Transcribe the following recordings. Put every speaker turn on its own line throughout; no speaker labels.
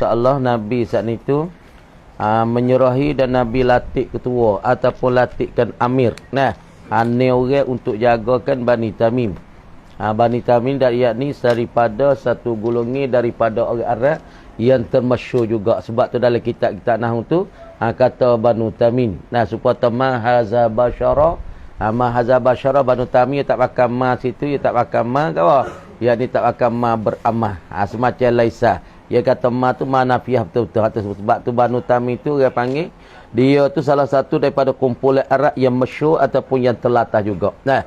insya-Allah Nabi saat itu menyerahi dan Nabi latih ketua ataupun latihkan amir. Nah, ni orang untuk jagakan Bani Tamim. Bani Tamim yakni daripada satu golongan daripada orang Arab yang termasyhur juga. Sebab tu dalam kitab-kitab nahwu tu kata Banu Tamim. Nah, supaya ma haza basyara, ma haza basyara Banu Tamim tak pakai ma situ, dia tak pakai ma apa? Yang ni tak pakai ma beramah. Semacam laisa. Dia kata ma tu ma nafiah betul-betul. Sebab tu Banu Tamim tu dia panggil dia tu salah satu daripada kumpulan Arab yang masyhur ataupun yang telatah juga. Nah,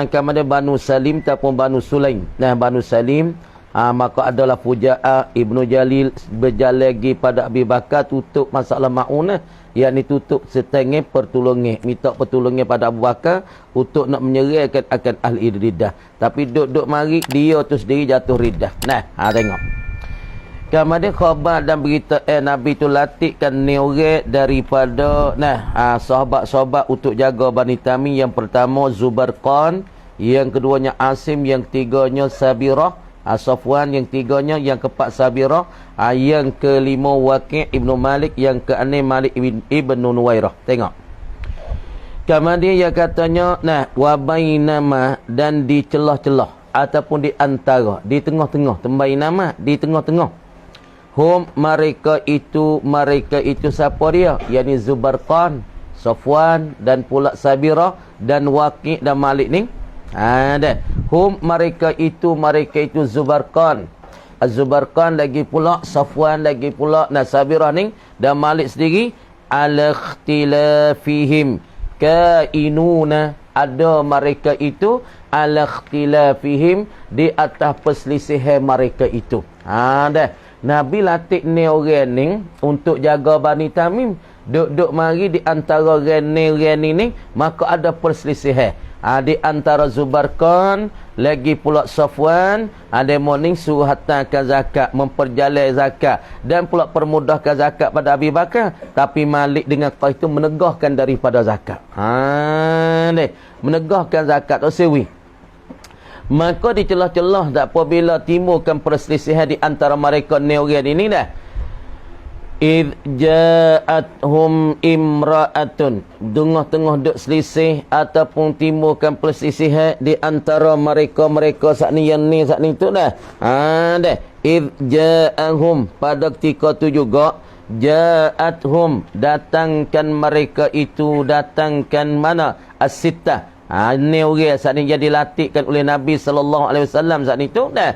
kemudian Banu Salim ataupun Banu Sulaim. Nah, Banu Salim maka adalah Fuja'ah Ibnu Jalil berjalan lagi pada Abi Bakar tutup masalah ma'unah, yakni tutup setengah pertolongan, minta pertolongan pada Abu Bakar untuk nak menyerahkan akan ahli riddah. Tapi duk-duk mari dia tu sendiri jatuh riddah. Nah, tengok. Kemudian khabar dan berita Nabi tu latihkan ni orang daripada sahabat-sahabat untuk jaga Bani Tamim. Yang pertama Zubarqan, yang keduanya Asim, yang ketiganya Sabirah, Safwan, yang tiganya, yang keempat Sabirah, yang kelima Waqi' Ibnu Malik, yang keenam Malik Ibnu Nuwairah. Tengok. Kemudian yang katanya wa bainama, dan di celah-celah ataupun di antara, di tengah-tengah, bainama di tengah-tengah. Hum mereka itu siapa dia? Yani Zubarqan, Safwan dan pula Sabirah dan Waqi' dan Malik ni. Ada. Hum mereka itu Zubarqan. Az-Zubarqan lagi pula Safwan lagi pula Sabirah ni dan Malik sendiri ala ikhtilafihim kainuna, ada mereka itu ala ikhtilafihim di atas perselisihan mereka itu. Dah. Nabi latih ni orang ni untuk jaga Bani Tamim. Duk-duk mari di antara orang ni maka ada perselisihan. Di antara Zubarqan lagi pula Safwan, ada morning suruh hantarkan zakat, memperjalai zakat dan pula permudahkan zakat pada Abi Bakar. Tapi Malik dengan kau itu menegahkan daripada zakat. Menegahkan zakat tu sewi. Maka di celah-celah tak apabila timbulkan perselisihan di antara mereka ni orang ini dah. Idh ja'athum imra'atun, tengah-tengah duk selisih ataupun timbulkan perselisihan di antara mereka saat ni yang ni saat ni tu dah. Dah. Idh ja'ahum, pada ketika tu juga ja'athum, datangkan mereka itu, datangkan mana? As-sittah. Ni orang saat ni jadi latihkan oleh Nabi SAW saat ni tu dah.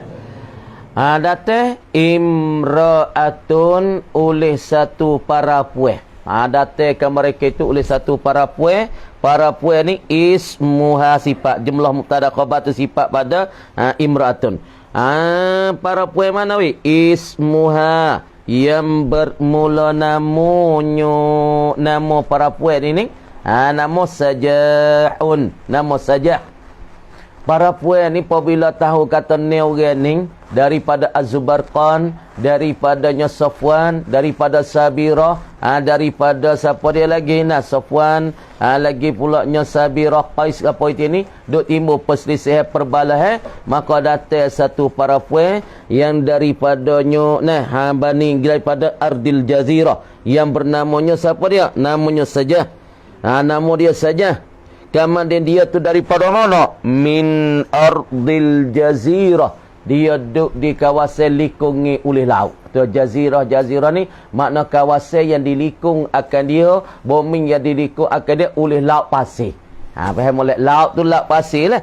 Datang imra'atun oleh satu para puan. Datangkan mereka itu oleh satu para puan. Para puan ni ismuha, sifat jumlah mubtada khabar tu sifat pada imra'atun. Para puan mana weh? Ismuha, yang bermula namanya, nama para puan ini nama Sajahun, nama Sajah. Para puan ni apabila tahu kata ni orang ni daripada Az-Zubarqan, daripadanya Safwan, daripada Sabirah, daripada siapa dia lagi? Safwan, lagi pula nya Sabirah, Qais apa itu ni, duk timbul perselisihan perbalahan, maka datang satu para puan yang daripadanya Bani, daripada Ardil Jazirah, yang bernamanya siapa dia? Namanya Sajah. Nama dia Sajah. Kemudian dia tu daripada mana? Min Ardil Jazirah. Dia duduk di kawasan likungi oleh laut. Tu Jazirah ni makna kawasan yang dilikung akan dia, bumi yang dilikung akan dia oleh laut pasir. Faham oleh laut tu laut pasir lah.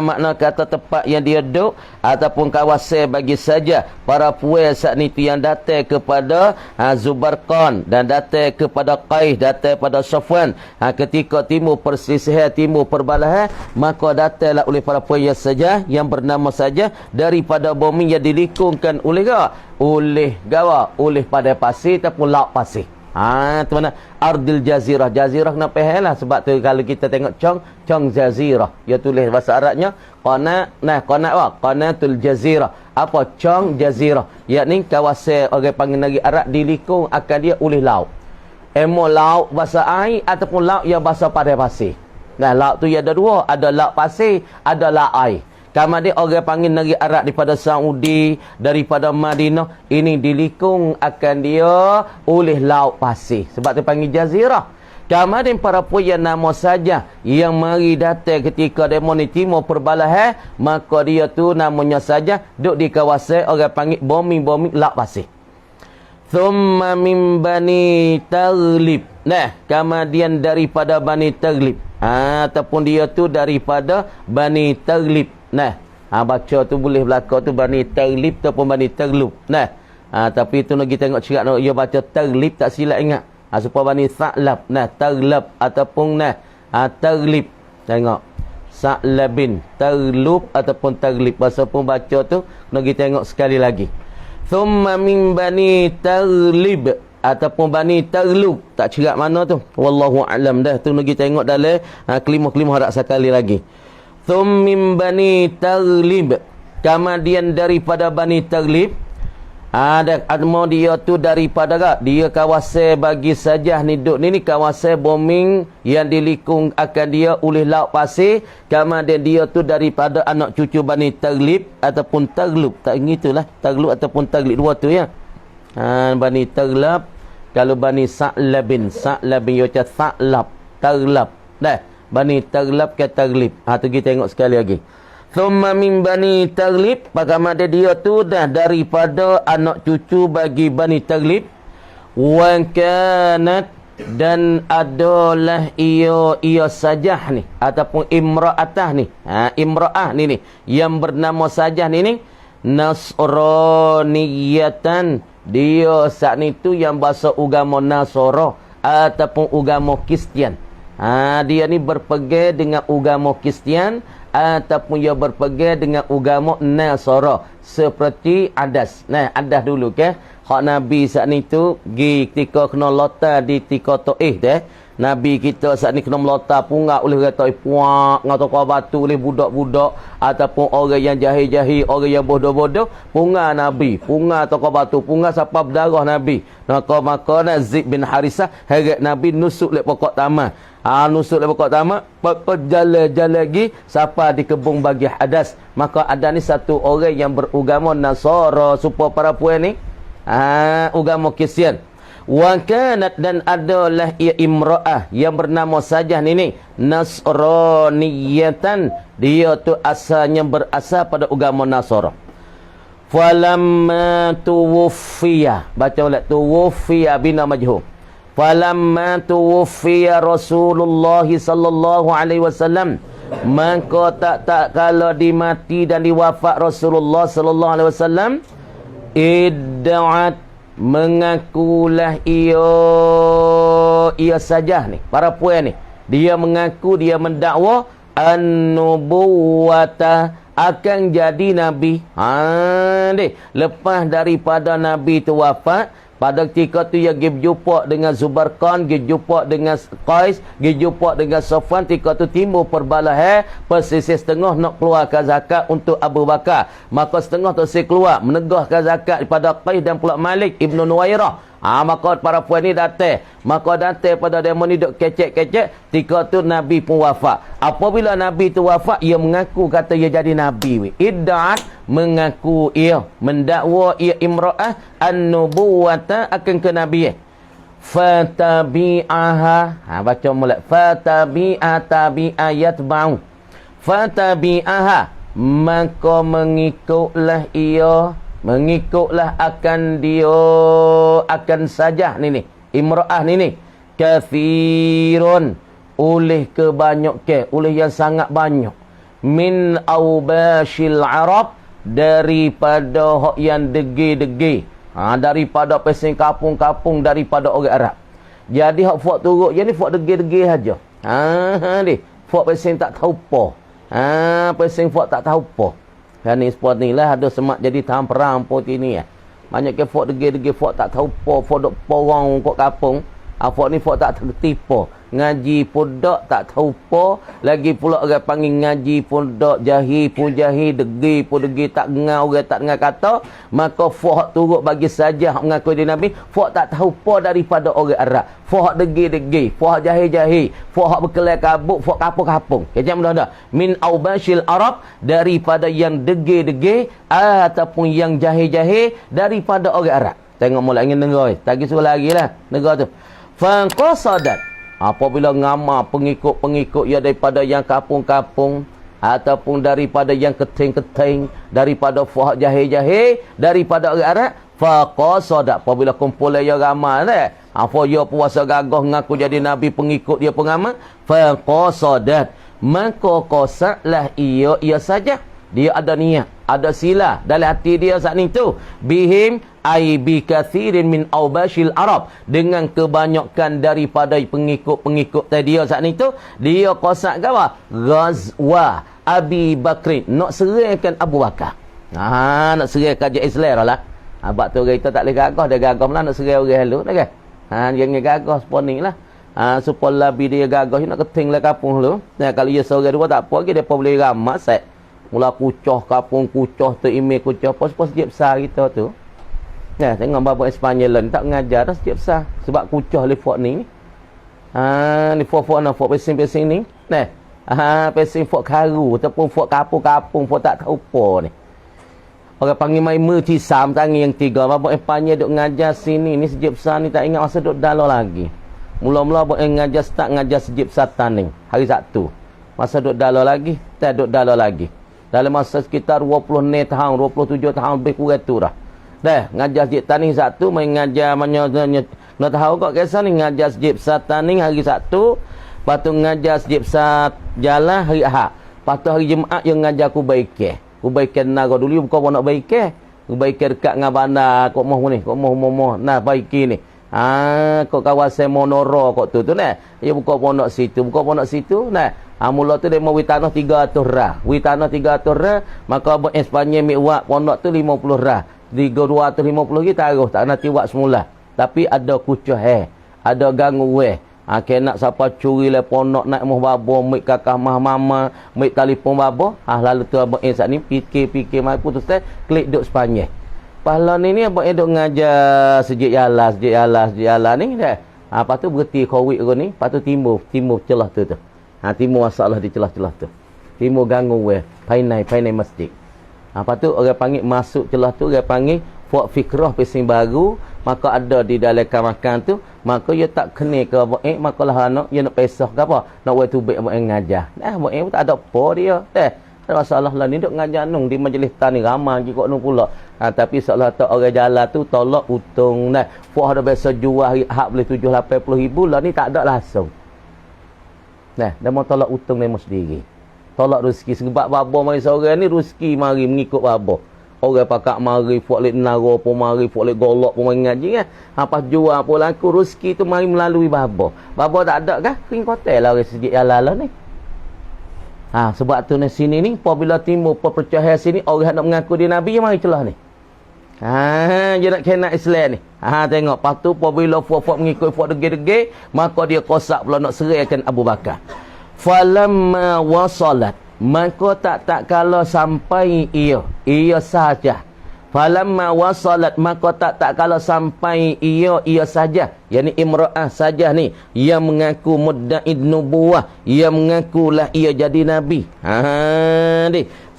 Makna kata tempat yang dia duduk ataupun kawasan bagi saja para puan saat ni tu yang datang kepada Zubarqan dan datang kepada Qais, datang kepada Safwan. Ketika timbul perselisihan, timbul perbalahan, maka datanglah oleh para puan yang saja, yang bernama saja, daripada bumi yang dilikungkan oleh oleh pada pasir ataupun laut pasir. Tu mana? Ardil Jazirah. Jazirah kena faham lah. Sebab tu kalau kita tengok Cong Jazirah, dia tulis bahasa Arabnya Qanatul Jazirah. Apa? Cong Jazirah, yakni kawasan orang panggil negeri Arab dilikung akan dia oleh laut. Laut bahasa air ataupun laut yang bahasa pada pasir. Laut tu ada dua, ada laut pasir, ada laut air. Kemudian orang panggil negeri Arab daripada Saudi, daripada Madinah, ini dilikung akan dia oleh laut pasir. Sebab dia panggil jazirah. Kemudian para puan nama saja yang mari datang ketika demo ni timur perbalahan, maka dia tu namanya saja duduk di kawasan orang panggil bumi laut pasir. Thumma min Bani Taghlib. Nah, kemudian daripada Bani Taghlib. Ataupun dia tu daripada Bani Taghlib. Nah, baca tu boleh belaka tu Bani Taghlib ataupun Bani Taghlub. Nah, tapi tu lagi tengok cerak dia baca Taghlib tak silap ingat. Supaya Bani Sa'lab. Nah, Taghlab ataupun Taghlib. Tengok. Sa'labin, Taghlub ataupun Taghlib. Bahasa pun baca tu lagi tengok sekali lagi. Thumma min Bani Taghlib ataupun Bani Taghlub. Tak cerak mana tu. Wallahu a'lam dah. Tu lagi tengok dalam kelimah-kelimah harap sekali lagi. Thumma min Bani Taghlib. Kemudian daripada Bani Taghlib. Mau dia tu daripada dia kawasan bagi saja ni duduk ni kawasan bombing yang dilikung akan dia oleh laut pasir. Kemudian dia tu daripada anak cucu Bani Taghlib ataupun Taghlub. Tak gitulah. Taghlub ataupun Taghlib dua tu ya. Bani Taghlab. Kalau Bani Sa'labin dia macam Sa'lab, Taghlab. Dah. Bani Taghlab ke Taghlib. Tu kita tengok sekali lagi. Thumma min Bani Taghlib. Bagaimana dia tu dah daripada anak cucu bagi Bani Taghlib. Wa kanat dan adalah ia sajah ni ataupun imra'atah ni. Imra'ah ni yang bernama sajah ni Nasraniyatan. Dia saat ni tu yang bahasa agama Nasara ataupun agama Kristian. Dia ni berpegang dengan agama Kristian ataupun ia berpegang dengan agama Nasara seperti Adas. Nah, Adas dulu ke hak Nabi saat ni tu gi ketika kena lota di tika Taif deh. Nabi kita saat ni kena melota punggak oleh orang Taif, puak ngau tokau batu oleh budak-budak ataupun orang yang jahil-jahil, orang yang bodoh-bodoh, punggak Nabi, punggak tokau batu, punggak siapa berdarah Nabi. Maka Zaid bin Harisah heret Nabi nusuk lek pokok taman. Nusuk lek pokok taman, pokok jalan-jalan lagi siapa di kebun bagi Hadas. Maka ada ni satu orang yang beragama Nasara supaya para puan ni agama Kristian. Wa kanat dan adalah ia imra'ah yang bernama sajah ni Nasraniyatan. Dia tu asalnya berasal pada agama Nasara. Falamma tuwfiya, baca ulat tuwfiya bina majhul. Falamma tuwfiya Rasulullah sallallahu alaihi wasallam, maka tak kala dimati dan diwafat Rasulullah sallallahu alaihi wasallam, idda'at mengakulah ia sajah ni, para puan ni, dia mengaku, dia mendakwa an-nubuwata, akan jadi nabi. Lepas daripada nabi tu wafat, pada ketika tu ia pergi berjumpa dengan Zubarkan, pergi jumpa dengan Qais, pergi jumpa dengan Safwan. Ketika tu timbul perbalahan, persisih setengah nak keluarkan zakat untuk Abu Bakar. Maka setengah tu saya keluar menegahkan zakat daripada Qais dan pula Malik Ibn Nuwairah. Maka para puan ni datang. Maka datang pada demo ni duk kecek-kecek. Ketika tu Nabi pun wafat. Apabila Nabi tu wafat, ia mengaku kata ia jadi Nabi. Idda'at, mengaku ia, mendakwa ia imra'ah an-nubuwata, akan kenabian. Fatabi'aha, baca mulai. Fatabi'a tabi'a yatba'u. Fatabi'aha, maka mengikutlah ia, mengikutlah akan dia, akan sajah ni imra'ah ni kathirun, oleh kebanyakan, oleh yang sangat banyak, min awbashil Arab, daripada hak yang degi-degi, daripada pesing kapung-kapung, daripada orang Arab. Jadi hak fak turut je ni fak degi-degi saja. Ni fak pesing tak tahu apa. Pesing fak tak tahu apa. Dan ni sport ni lah ada semak jadi tahun perang pun ni ya. Banyak ke fok degi-degi, fok tak tahu apa, fok dok porong kok kapung. Fok ni fok tak tertipu. ngaji pun dak, tak tahu apa. Lagi pula orang panggil ngaji pun dak, jahil pun jahil, degi pun degi, tak ngau orang tak dengar kata. Maka fahak turut bagi saja mengaku dia Nabi, fahak tak tahu apa daripada orang Arab. Fahak degi-degi, fahak jahil-jahil, fahak berkelai kabut, fahak kapung-kapung. Macam dah. Min aubashil Arab, daripada yang degi-degi ataupun yang jahil-jahil daripada orang Arab. Tengok mula ingin dengar. Tagi suruh lagi lah negara tu. Faqasadat, apabila ngama pengikut-pengikut ya daripada yang kapung-kapung ataupun daripada yang keting-keting, daripada fahak jahil-jahil, daripada orang Arab, faqasadat, apabila kumpul ya ramai dah. Apa ya puasa gagah ngaku jadi nabi, pengikut dia pengamal, faqasadat, maka qasatlah ia saja. Dia ada niat, ada sila dalam hati dia saat ni tu. Bihim ay bi kathirin min aubashil Arab, dengan kebanyakan daripada pengikut-pengikut tadi dia saat ni tu. Dia qasad ke apa? Ghazwa Abi Bakrin, nak serahkan Abu Bakar. Nak serahkan je Islam lah. Abak tu orang kita tak boleh gagah, dia gagah lah nak serah orang halu dah kan. Jangan gagah seponing lah. Supaya lebih dia gagah nak keting lah kapung lu. Kalau dia seorang dua tak apa lagi, dia boleh ramah set. Mula kucah kapung, kucah tu email, kucah pos-pos sejak besar kita tu. Tengok babak Espanyol ni tak mengajar dah sejak besar. Sebab kucah lefok ni. Ni fok nak fok pesing-pesing ni. Pesing fok karu ataupun fok kapung-kapung, fok tak tahu apa ni. Orang panggil main mercisam tangan yang tiga. Babak Espanyol duk ngajar sini ni sejak besar ni, tak ingat masa duk dalar lagi. Mula-mula babak ngajar start ngajar sejak besar taning hari Sabtu. Masa duk dalar lagi, tak duk dalar lagi. Dalam masa sekitar 20 tahun, 27 tahun lebih kurang tu dah. Ngajar sejik taning satu, main ngajar nak tahu kok kisah ni, ngajar sejik besar taning hari Sabtu, lepas tu ngajar sejik besar jalan hari Ahad. Lepas tu hari Jumaat yang ngajar kubaikeh. Kubaikeh naga dulu, bukan nak baikeh. Kubaikeh dekat dengan bandar, kok moh ni, kok moh. Nah, baiki ni. Kok kawasan Monoro kok tu nah. Dia buka pondok situ, nah. Mula tu dia mau witanah 300 rah. Witanah 300 rah, maka buat Espanyol miwak pondok tu 50 rah. 250 lagi taruh, tak nak tiwak semula. Tapi ada kucah ada ganggu kena siapa curi le pondok nak moh babo, mik kakak mama, mik telefon babo. Lalu tu abang saat ni fikir mai putus klik duk Espanyol. Pahlawan ni abang duk ngajar sejik jala ni dah. Lepas tu berhenti covid ni, lepas tu timbul celah tu. Timur masalah di celah-celah tu. Timur ganggu painai masjid. Lepas tu orang panggil masuk celah tu, orang panggil buat fikrah pesing baru, maka ada di dalam makan tu, maka dia tak kena ke maka lah anak dia nak pesah ke apa, nak buat tubik buat ngajar. Tak ada apa dia. Masalah lah ni duk ngajar nung di majlis tani ramai lagi kok nung pula. Tapi seolah tak orang jalan tu tolak utung Fuh ada biasa jual hak boleh 7-80 ribu lah ni tak ada langsung. Dia mau tolak utang dia sendiri. Tolak rezeki. Sebab babo mari seorang ni rezeki mari mengikut babo. Orang pakak mari fuak lek naro pun mari, fuak lek golok pun mari ngaji kan. Apa jual pun laku rezeki tu mari melalui babo. Babo tak ada kah? Ring kotel lah orang sejik ala ni. Sebab tu ni sini ni apabila timbul perpecahan sini, orang nak mengaku dia nabi mari celah ni. Dia nak kena Islam ni. Tengok. Lepas tu, apabila fuak-fuak mengikut fuak degil-degil, maka dia kosak pula nak serahkan Abu Bakar. Falamma wasalat, maka tak kala sampai ia saja. Falamma wasalat, maka tak kala sampai ia saja. Yani imra'ah saja ni, yang mengaku mudda'id nubuwah, yang mengakulah ia jadi nabi.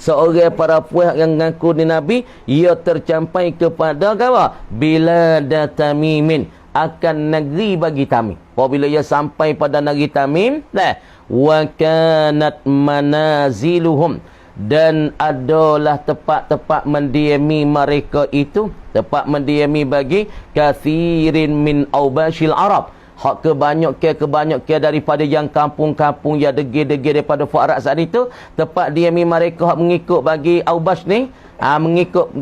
Seorang para puak yang mengaku di nabi, ia tercampai kepada apa? Bilad Tamimin, akan negeri bagi Tamim. Apabila ia sampai pada negeri Tamim, wa kanat manaziluhum, dan adalah tempat-tempat mendiami mereka itu, tempat mendiami bagi kathirin min aubashil Arab, hak kebanyakan daripada yang kampung-kampung yang degil-degil daripada Fuarat saat itu, tempat diami mereka hak mengikut bagi Aubash ni, mengikut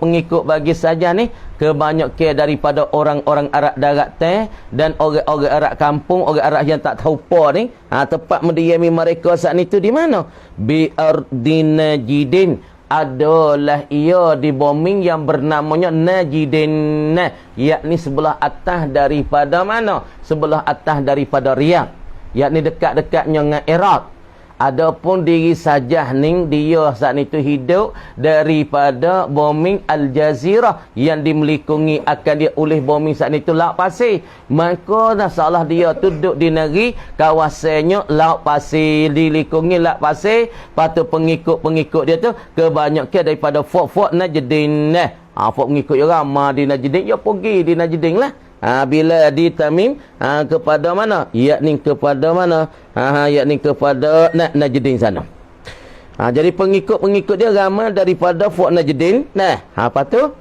pengikut bagi saja ni, kebanyakan daripada orang-orang Arab darat teh dan orang-orang Arab kampung, orang Arab yang tak tahu apa ni, tempat mendiami mereka saat itu di mana? Bi ardin Najdin, adalah ia di bombing yang bernamanya Najidin, yakni sebelah atas daripada mana? Sebelah atas daripada Riyadh, yakni dekat-dekatnya dengan Iraq. Adapun diri Sajah ning dia saat itu hidup daripada bombing Al-Jazirah yang dimelikungi akan dia oleh bombing saat itu laut pasir. Maka masalah dia duduk di negeri kawasannya laut pasir, dilikungi laut pasir. Patut pengikut-pengikut dia tu kebanyakan daripada fort-fort Najdin. Fort pengikut dia ramai di Najdin, dia pergi di Najdin lah. Bila di Tamim kepada mana? Yakni kepada mana? Yakni kepada Najdin sana. Jadi pengikut-pengikut dia ramai daripada Fort Najdin. Apa tu?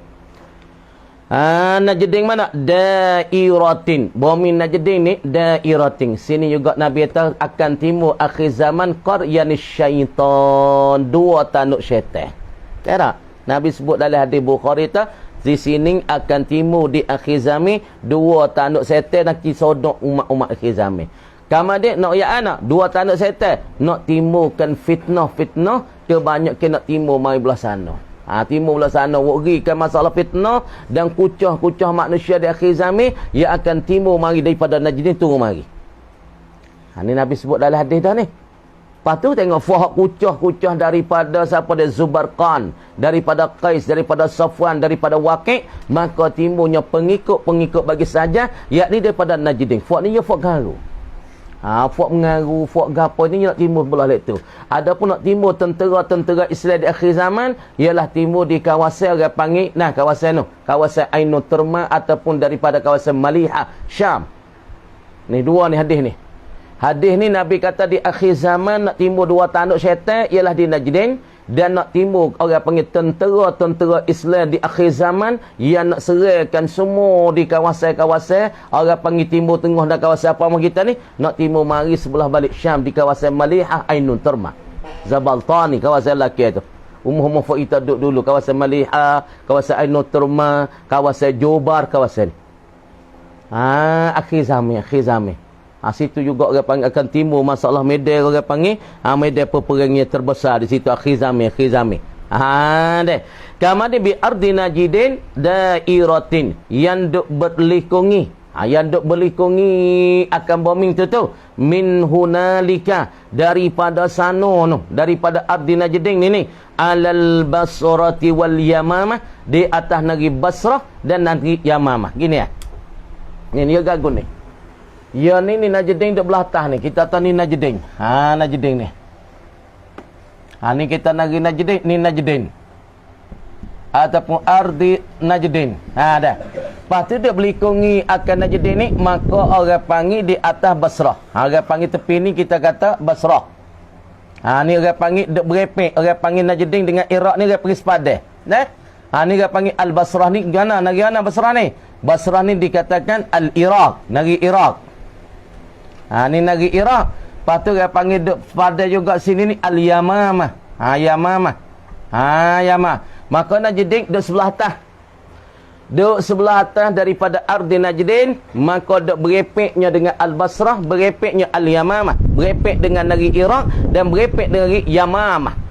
Najdin mana? Dairatin. Bumi Najdin ni dairatin. Sini juga Nabi kata akan timbul akhir zaman qaryanis syaitan. 2 tanduk syaitan. Tak? Nabi sebut dalam hadis Bukhari tu, di sini akan timbul di akhir zaman 2 tanduk syaitan nak kisodok umat-umat akhir zaman. Kemudian nak ya anak 2 tanduk syaitan nak timbulkan fitnah-fitnah, kebanyakan nak timbul mari belah sana. Timbul belah sana warikan masalah fitnah dan kucah-kucah manusia di akhir zaman yang akan timbul mari daripada Najdin turun mari. Ni Nabi sebut dalam hadis dah ni. Lepas tu tengok fahak kucah-kucah daripada siapa dia? Zubarqan, daripada Qais, daripada Safwan, daripada Waqi', maka timbulnya pengikut-pengikut bagi saja, yakni daripada Najdin. Fahak ni ya fahak garu. Fahak mengaru, fahak gapo ni nak timbul belah lek tu. Adapun nak timbul tentera-tentera Islam di akhir zaman, ialah timbul di kawasan orang panggil, kawasan tu, kawasan Ainul Turma ataupun daripada kawasan Malihah, Syam. Ni 2 ni hadis ni. Hadis ni Nabi kata di akhir zaman nak timbul 2 tanduk syaitan ialah di Najdin, dan nak timbul orang panggil tentera-tentera Islam di akhir zaman yang nak serahkan semua di kawasan-kawasan orang panggil timbul tengah dan kawasan apa kita ni, nak timbul mari sebelah balik Syam di kawasan Malihah Ainun Turma. Zabaltani kawasan laki tu. Umur-umur kita duduk dulu kawasan Malihah, kawasan Ainun Turma, kawasan Jobar, kawasan. Akhir zaman. Situ juga orang panggil akan timbul masalah medan orang panggil medan peperangan terbesar di situ akhir zaman. Deh. Kemudian bi ardi Najdin dairatin yang duk berlikungi yang duk berlikungi akan bombing tu min hunalika daripada sana no, daripada ardi Najdin ni alal Basrati wal Yamamah, di atas negeri Basrah dan negeri Yamamah. Gini ya. Ni dia gagun ni. Ya ni Najdin duk belah atas ni. Kita tahu ni Najdin. Najdin ni. Ni kita negeri Najdin, ni Najdin. Ataupun ardi Najdin. Dah. Lepas tu dia berlikungi akan Najdin ni, maka orang panggil di atas Basrah. Orang panggil tepi ni kita kata Basrah. Ni orang panggil duk berepek. Orang panggil Najdin dengan Iraq ni orang pergi sepadan. Ni orang panggil Al-Basrah ni. Gana? Negeri mana Basrah ni? Basrah ni dikatakan Al-Iraq. Negeri Iraq. Ni negeri Iraq. Lepas tu dia panggil duk pada juga sini ni Al-Yamamah. Yamamah. Maka Najdin duk sebelah atas. Duk sebelah atas daripada ardi Najdin, maka duk berepeknya dengan Al-Basrah, berepeknya Al-Yamamah, berepek dengan negeri Iraq dan berepek dengan negeri Yamamah.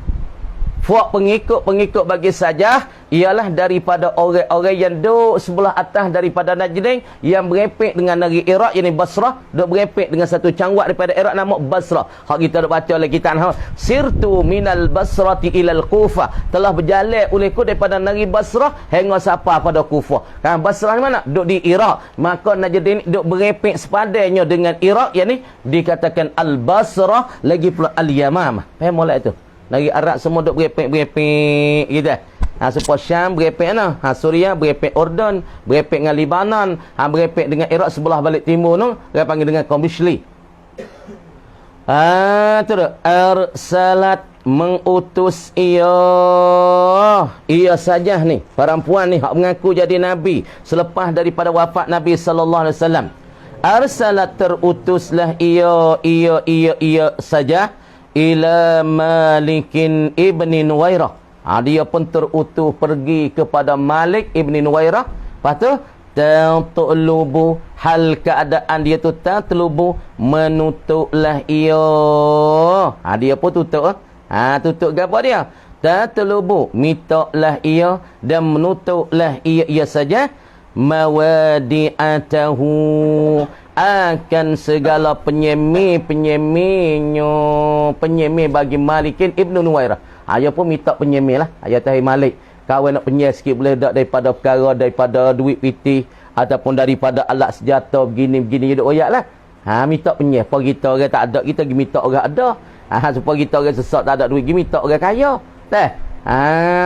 Fuak pengikut bagi saja ialah daripada orang-orang yang duduk sebelah atas daripada Najdin yang berepek dengan negeri Iraq, yakni Basrah, duk berepek dengan satu cangwak daripada Iraq nama Basrah. Hak kita duk baca oleh kita sirtu minal Basrati ilal Kufah, telah berjalan olehku daripada negeri Basrah hingga sampai pada Kufah. Basrah ni mana? Duk di Iraq. Maka Najdin duk berepek sepadannya dengan Iraq, yakni dikatakan Al-Basrah, lagi pula Al-Yamamah. Faham molek tu? Negeri Arab semua duk berepek gitu. Supaya Syam berepek mana? Suriah berepek Ordon, berepek dengan Libanon, berepek dengan Iraq sebelah balik timur tu, dia panggil dengan kaum Bishli. Tu arsalat mengutus ia saja ni perempuan ni hak mengaku jadi nabi selepas daripada wafat Nabi sallallahu alaihi wasallam. Arsalat terutuslah ia saja ila Malikin ibni Nuwairah. Dia pun terutuh pergi kepada Malik ibni Nuwairah. Lepas tu tatlubu, hal keadaan dia tu tatlubu, menutuplah ia. Dia pun tutup. Tutup ke apa dia? tatlubu mitoklah ia dan menutuklah ia saja mawadi'atahu akan segala penyemih bagi Malikin Ibnu Nuwairah. Ayah pun minta penyemih lah. Ayah tahu Malik, kawan nak penyemih sikit boleh tak daripada perkara, daripada duit piti ataupun daripada alat senjata begini-begini duk royak lah. Minta penyemih. Apa kita orang tak ada, kita pergi minta orang ada. Supaya kita orang sesak tak ada duit, pergi minta orang kaya.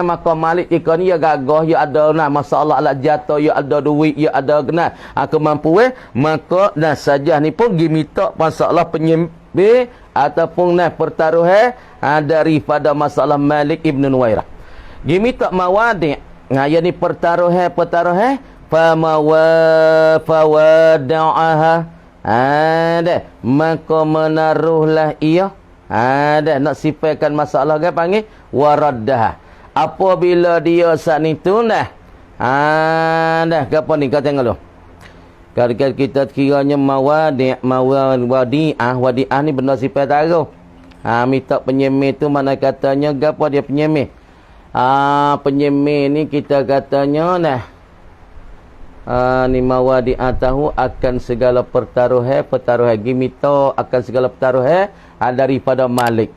Maka Malik ketika ni ya gagah, ya ada masalah alat jatuh, ya ada duit, ya ada kena kemampuan, maka saja ni pun pergi minta masalah penyemih ataupun pertaruhan daripada masalah Malik Ibn Nuwairah. Pergi minta mawadi'. Ya ni pertaruhan fawada'aha. Maka menaruhlah ia. Nak sifatkan masalah ke panggil waraddah. Apabila dia saat itu apa ni kata tengok dulu. Kalau kita kiranya wadi'ah ni benda sifat taruh. Minta penyemih tu mana katanya apa dia penyemih? Penyemih ni kita katanya ni mawadi'atahu akan segala pertaruhan gimito akan segala pertaruhan daripada Malik.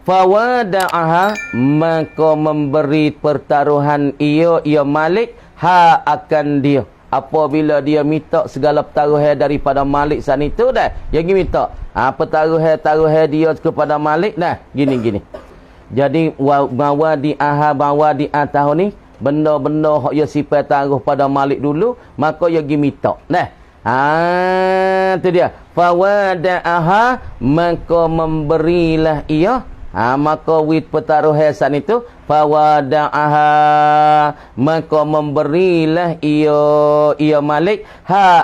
Fawada'aha maka memberi pertaruhan ia Malik akan dia. Apabila dia minta segala pertaruhan daripada Malik saat itu dia pergi minta pertaruhan dia kepada Malik gini. Jadi mawadi'atahu ni benda-benda hak dia sifat taruh pada Malik dulu, maka dia pergi minta. Itu dia. Fawada'aha maka memberilah ia. Maka wit pertaruhan saat itu fawada'aha maka memberilah ia Malik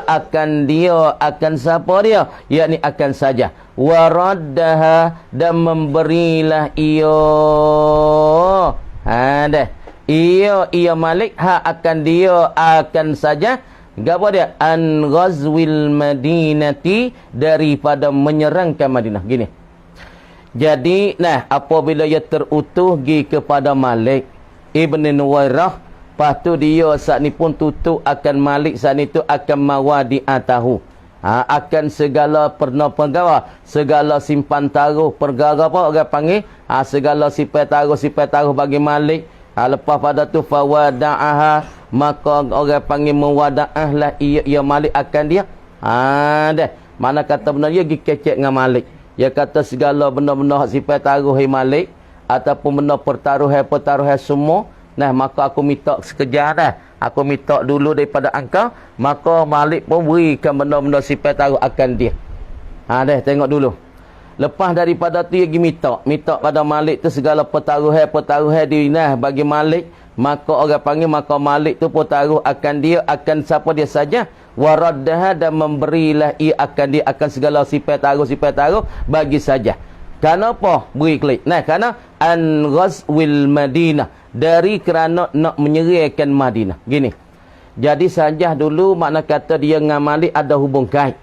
akan dia, akan siapa dia, yakni akan saja. Waraddaha dan memberilah ia ia Malik akan dia, akan saja. Apa dia? An ghazwil madinati, daripada menyerangkan Madinah. Gini. Jadi, apabila ia terutuh pergi kepada Malik Ibn Nuwairah, lepas tu dia saat ni pun tutup akan Malik saat ni tu akan mawadi'atahu. Akan segala pergawa, segala simpan taruh pergara apa orang panggil? Segala sifat taruh bagi Malik. Lepas pada tu fawada'aha maka orang panggil mewada'ah lah ia Malik akan dia. Mana kata benar dia pergi kecek dengan Malik. Dia kata segala benda-benda sifat taruh Malik ataupun benda pertaruhan semua, maka aku minta sekejap aku minta dulu daripada engkau, maka Malik pun berikan benda-benda sifat taruh akan dia. Tengok dulu. Lepas daripada tu dia pergi minta pada Malik tu segala pertaruhan di bagi Malik, maka orang panggil maka Malik tu pertaruh akan dia, akan siapa dia saja. Waraddaha dan memberilah ia akan dia, akan segala sifat taruh bagi saja. Kenapa beri klik? Kerana an ghazwil Madinah, dari kerana nak menyerahkan Madinah. Gini. Jadi saja dulu makna kata dia dengan Malik ada hubung kait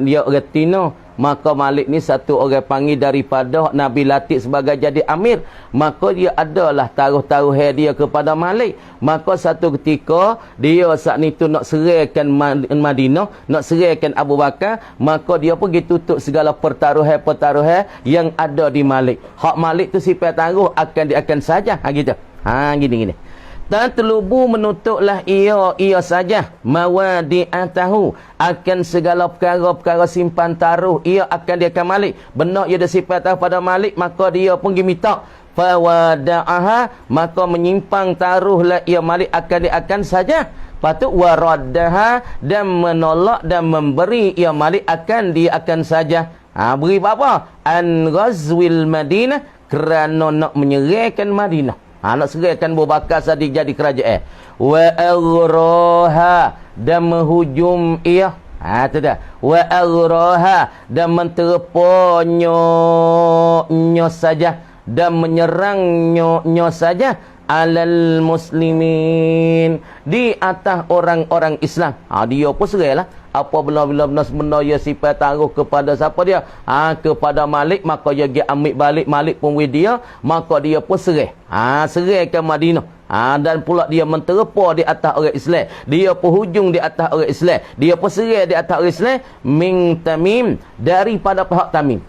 dia retina. Maka Malik ni satu orang panggil daripada Nabi latih sebagai jadi amir. Maka dia adalah taruh-taruhan dia kepada Malik. Maka satu ketika dia saat ni tu nak serahkan Madinah, nak serahkan Abu Bakar, maka dia pergi tutup segala pertaruhan yang ada di Malik. Hak Malik tu sifat taruh akan saja. Gitu. Gini. Tatlubu menutuklah ia saja mawadi'atahu akan segala perkara simpan taruh ia akan dia akan Malik. Benar ia ada sifat taruh pada Malik, maka dia pun pergi minta fawada'aha maka menyimpang taruhlah ia Malik akan saja. Lepas tu waraddaha dan menolak dan memberi ia Malik akan dia akan saja. Beri apa? An ghazwil Madinah, kerana nak menyerahkan Madinah. Nak serahkan Abu Bakar Sadiq jadi kerajaan. Wa aghraha dan menghujum ia. Itu dah. Wa aghraha dan menterponyo saja dan menyerang saja alal muslimin, di atas orang-orang Islam. Dia pun serailah. Apabila benda dia sifat taruh kepada siapa dia? Kepada Malik, maka dia pergi ambil balik. Malik pun dia, maka dia pun serai. Serai ke Madinah. Dan pula dia menterpa di atas orang Islam. Dia pun hujung di atas orang Islam. Dia pun serai di atas orang Islam. Min Tamim, daripada pihak Tamim.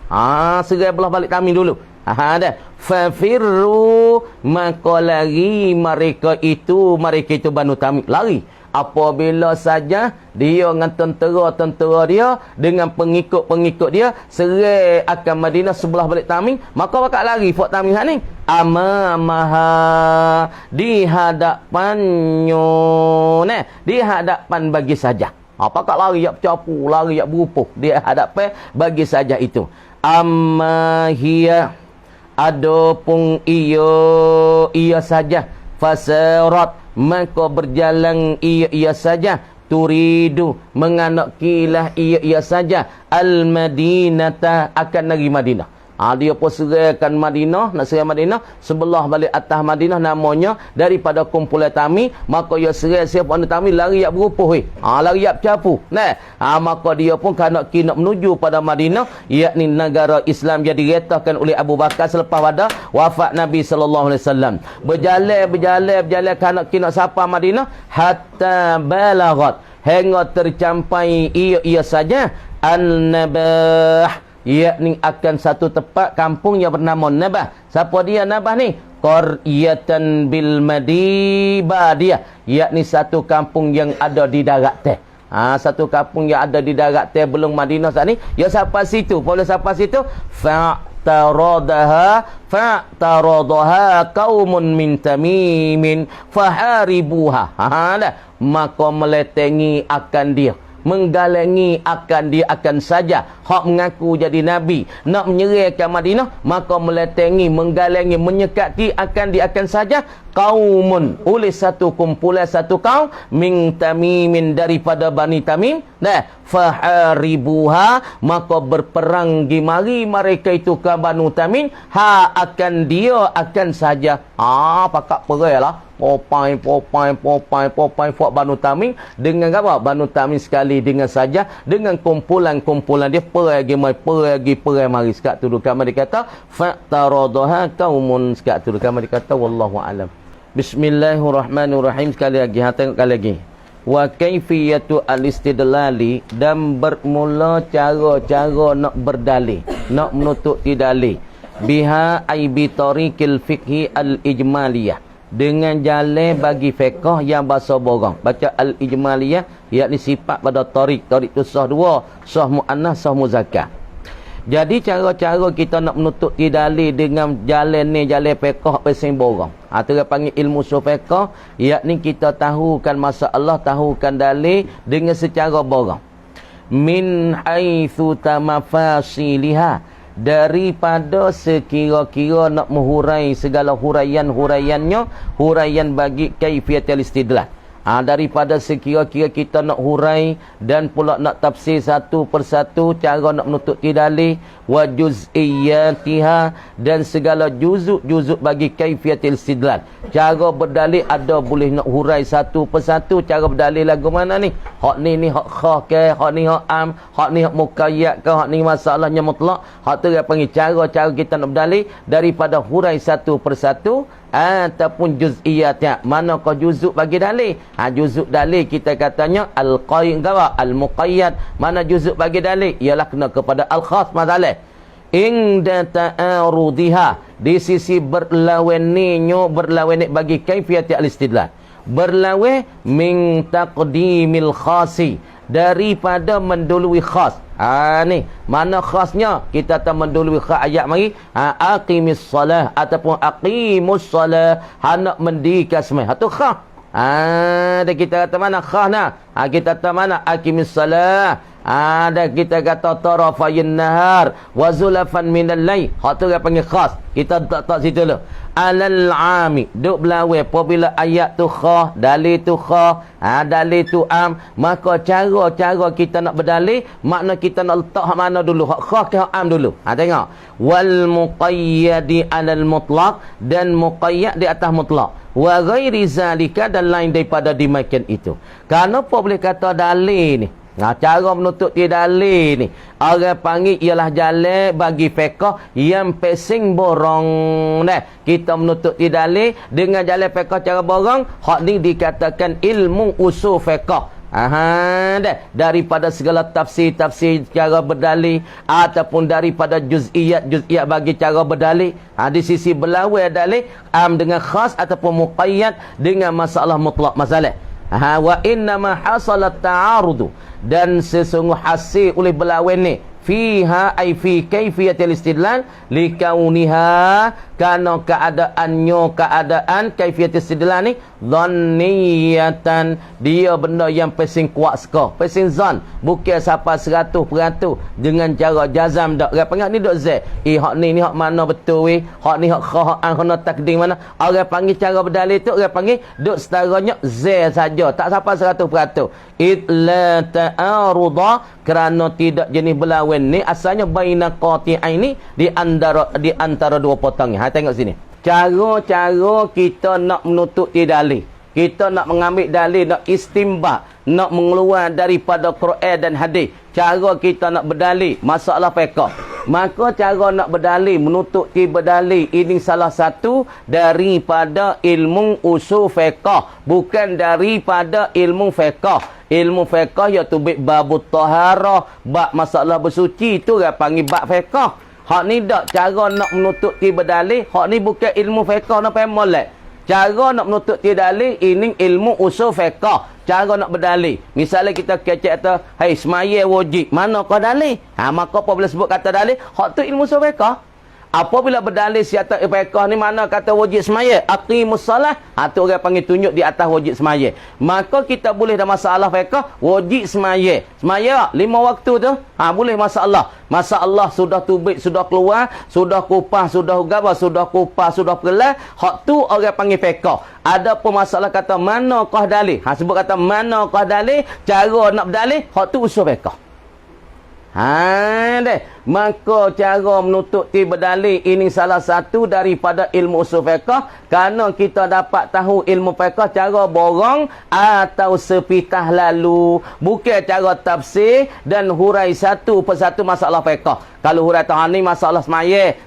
Serai belah balik Tamim dulu. Dah. Fafirru, maka lari mereka itu Banu Tamim. Lari. Apabila saja dia dengan tentera-tentera dia, dengan pengikut-pengikut dia, serai akan Madinah sebelah balik Tamim, maka bakal lari Fort Tamim ni. Amamaha, di hadapannya, di hadapan bagi saja. Apakah lari yak capu, lari yak berupuh, di hadapan bagi saja itu. Amma hiya, adapun ia saja, fasarat, maka berjalan ia saja, turidu, menganakilah ia saja, al-Madinata, akan negeri Madinah. Dia pun serahkan Madinah, nak serah Madinah, sebelah balik atas Madinah namanya, daripada kumpulan Tamim, maka dia serah siapa anda Tamim, lari yak berupuh, lari yak capu. Maka dia pun nak menuju pada Madinah, yakni negara Islam yang diretahkan oleh Abu Bakar selepas pada wafat Nabi SAW. Berjalan nak sampai Madinah, hatta balaghat, hingga tercapai ia saja An-Nabah, yakni akan satu tempat kampung yang bernama Nabah. Siapa dia Nabah ni? Qaryatan bil Madibadiyah, yakni satu kampung yang ada di darat teh. Satu kampung yang ada di darat teh belum Madinah saat ni. Ya sampai situ. Boleh sampai situ. Fa'taradaha qaumun min Tamimin faharibuha. Maka meletengi akan dia, menggalangi akan dia akan saja hak mengaku jadi nabi, nak menyerahkan Madinah, maka meletengi, menggalangi, menyekati akan dia akan saja kaumun, oleh satu kumpulan, satu kaum min Tamimin, daripada Bani Tamim. Faharibuha, maka berperang gimari mereka itu ke Banu Tamim, akan dia akan saja. Pakak perai lah. Popai Fort Banu Tamim dengan apa? Banu Tamim sekali dengan saja, dengan kumpulan-kumpulan dia pergi mari sekat tu kama dikata fa'taradaha qaumun, sekat tu kama dikata wallahu alam. Bismillahirrahmanirrahim. Sekali lagi, tengok kali lagi. Wa kaifiyatu al-istidlali, dan bermula cara-cara nak berdalih, nak menutup dalih. Biha ay bi tariqil fiqhi al-ijmaliyah, dengan jalan bagi fiqh yang bahasa borang. Baca al-ijmaliyah, yakni sifat pada tariq tu sah dua, sah muannas, sah muzakkar. Jadi cara-cara kita nak menutup dalil dengan jalan ni, jalan fiqh pasal borang. Terus panggil ilmu usul fiqh, yakni kita tahukan masalah, tahukan dalil dengan secara borang. Min haitsu tamafasiliha, daripada sekira-kira nak menghurai segala huraian-huraiannya, huraian bagi kaifiyatul istidlal. Daripada sekira-kira kita nak hurai dan pula nak tafsir satu persatu cara nak menutup dalil, wa juz'iyatiha, dan segala juzuk-juzuk bagi kaifiyatul istidlal. Cara berdalil ada, boleh nak hurai satu persatu cara berdalil lagu mana ni? Hak ni hak khas ke, hak ni hak am, hak ni hak muqayyad ke, hak ni masalahnya mutlak. Hak tu dia panggil cara-cara kita nak berdalil daripada hurai satu persatu ataupun juz'iyatnya. Manakah juzuk bagi dalil? Juzuk dalil kita katanya al-muqayyad. Mana juzuk bagi dalil? Ialah kena kepada al-khas masalah. Inda ta'arudiha, di sisi berlawan bagi kaifiyat al-istidlal. Berlawan min taqdimil khasi, daripada mendului khas. Ni mana khasnya? Kita tak mendului khas ayat mari. Aqimis salah ataupun aqimus salah, hendak mendirikan sembahyang. Tu khas. Dan kita kata mana khasnya? Kita kata mana aqimis salah. Dan kita kata tarafayin nahar wa zulafan minal lail. Hak tu dia panggil khas. Kita tak situ dulu. Alal ami, duk belawai apabila ayat tu khas, dalil tu khas, dalil tu am, maka cara-cara kita nak berdalil, makna kita nak letak hak mana dulu, hak khas ke hak am dulu. Tengok. Wal muqayyadi alal mutlaq, dan muqayyad di atas mutlaq. wa ghairi zalika, dan lain daripada demikian itu. Kenapa boleh kata dalil ni? Nah, cara menuntut dia dalil ni, orang panggil ialah jalan bagi fiqh yang pesing borong. Nah, kita menuntut dia dalil dengan jalan fiqh cara borong, hak ni dikatakan ilmu usul fiqh. Daripada segala tafsir-tafsir cara berdalil ataupun daripada juz'iyat bagi cara berdalil. Di sisi berlawan dalil am dengan khas ataupun muqayyad dengan masalah mutlak masalah. Wa inna ma hasalat ta'arudu, dan sesungguh hasil oleh berlawan ni fiha ay fi kaifiyatil istidlal likauniha, kana keadaan kaifiyatil istidlal ni dhanniyatan, dia benda yang pesing kuat seka, pesing zan, bukan siapa 100% dengan cara jazam dak. Orang panggil ni dak zat, hak ni hak mana betul weh, hak ni hak khah kena takdim mana. Orang panggil cara berdalil tu orang panggil duk setaranya zat saja, tak siapa 100%. Illa ta'aruda, kerana tidak jenis berlawan ni asalnya baina qati'aini, di antara dua potong. Tengok sini. Cara-cara kita nak menuntut dalil. Kita nak mengambil dalil, nak istinbat, nak mengeluar daripada Quran dan hadis. Cara kita nak berdalil masalah fiqh. Maka cara nak berdalil, menuntut berdalil, ini salah satu daripada ilmu usul fiqh, bukan daripada ilmu fiqh. Ilmu fiqh iaitu babut taharah, bab masalah bersuci, tu orang panggil bab fiqh. Hak ni dak cara nak menuntut berdalil, hak ni bukan ilmu fiqh nak molek. Cara nak menuntut dalil ini ilmu usul fiqh. Cara nak berdalil. Misalnya kita kecek kata, "Hai, semaya wajib." Mana kau dalil? Maka apabila sebut kata dalil, hak tu ilmu usul fiqh. Apabila berdalil siata fiqh ni mana kata wajib semaya, aqimus salah, tu orang panggil tunjuk di atas wajib semaya. Maka kita boleh dah masalah fiqh wajib semaya. Semaya 5 waktu tu, boleh masalah. Masalah sudah tubik, sudah keluar, sudah kupas, sudah gabah, sudah kupas, sudah kelar, hak tu orang panggil fiqh. Ada pun masalah kata manakah dalil? Sebut kata manakah dalil, cara nak berdalil, hak tu usul fiqh. Maka cara menuntut berdalil ini salah satu daripada ilmu usul fiqh, kerana kita dapat tahu ilmu fiqh cara borong atau sepitah lalu, bukan cara tafsir dan hurai satu persatu masalah fiqh. Kalau hurai tahan ni masalah semaya